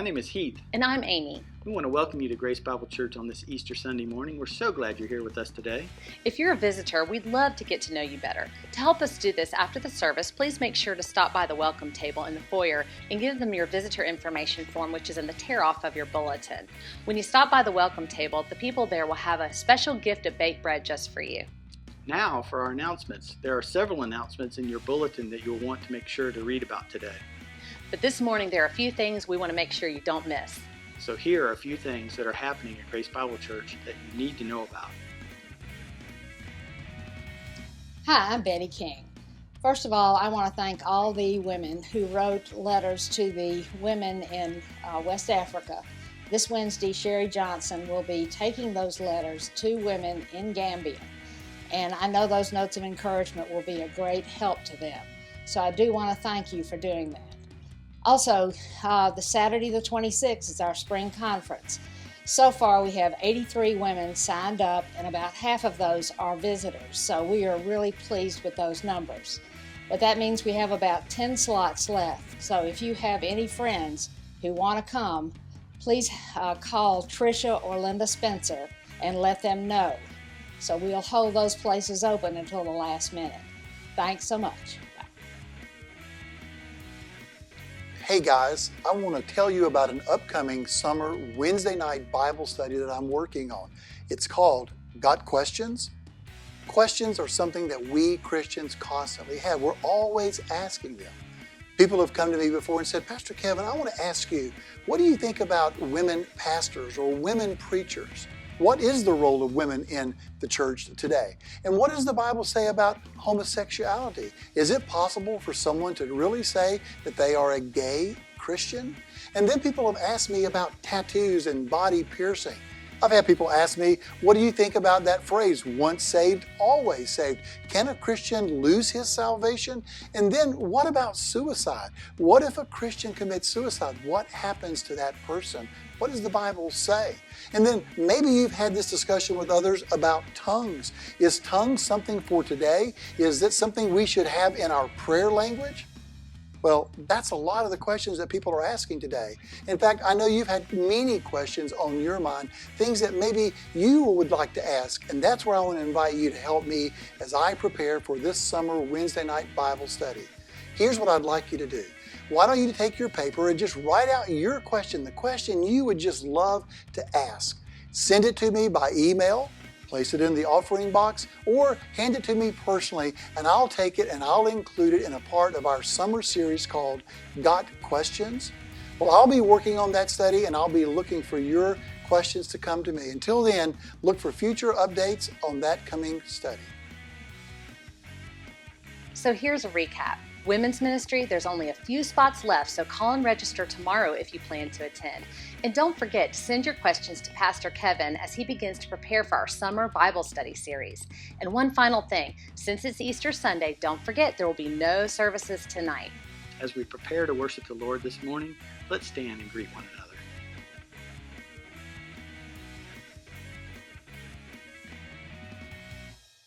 name is Heath. And I'm Amy. We want to welcome you to Grace Bible Church on this Easter Sunday morning. We're so glad you're here with us today. If you're a visitor, we'd love to get to know you better. To help us do this after the service, please make sure to stop by the welcome table in the foyer and give them your visitor information form, which is in the tear-off of your bulletin. When you stop by the welcome table, the people there will have a special gift of baked bread just for you. Now for our announcements. There are several announcements in your bulletin that you'll want to make sure to read about today. But this morning, there are a few things we want to make sure you don't miss. So here are a few things that are happening at Grace Bible Church that you need to know about. Hi, I'm Betty King. First of all, I want to thank all the women who wrote letters to the women in West Africa. This Wednesday, Sherry Johnson will be taking those letters to women in Gambia. And I know those notes of encouragement will be a great help to them. So I do want to thank you for doing that. Also, the Saturday the 26th is our spring conference. So far, we have 83 women signed up, and about half of those are visitors. So we are really pleased with those numbers. But that means we have about 10 slots left. So if you have any friends who want to come, please call Tricia or Linda Spencer and let them know. So we'll hold those places open until the last minute. Thanks so much. Hey guys, I want to tell you about an upcoming summer Wednesday night Bible study that I'm working on. It's called Got Questions? Questions are something that we Christians constantly have. We're always asking them. People have come to me before and said, Pastor Kevin, I want to ask you, what do you think about women pastors or women preachers? What is the role of women in the church today? And what does the Bible say about homosexuality? Is it possible for someone to really say that they are a gay Christian? And then people have asked me about tattoos and body piercing. I've had people ask me, what do you think about that phrase, once saved, always saved? Can a Christian lose his salvation? And then what about suicide? What if a Christian commits suicide? What happens to that person? What does the Bible say? And then maybe you've had this discussion with others about tongues. Is tongues something for today? Is it something we should have in our prayer language? Well, that's a lot of the questions that people are asking today. In fact, I know you've had many questions on your mind, things that maybe you would like to ask, and that's where I want to invite you to help me as I prepare for this summer Wednesday night Bible study. Here's what I'd like you to do. Why don't you take your paper and just write out your question, the question you would just love to ask. Send it to me by email, place it in the offering box, or hand it to me personally, and I'll take it and I'll include it in a part of our summer series called Got Questions? Well, I'll be working on that study and I'll be looking for your questions to come to me. Until then, look for future updates on that coming study. So here's a recap. Women's ministry, there's only a few spots left, so call and register tomorrow if you plan to attend. And don't forget to send your questions to Pastor Kevin as he begins to prepare for our summer Bible study series. And one final thing, since it's Easter Sunday, don't forget there will be no services tonight. As we prepare to worship the Lord this morning, let's stand and greet one another.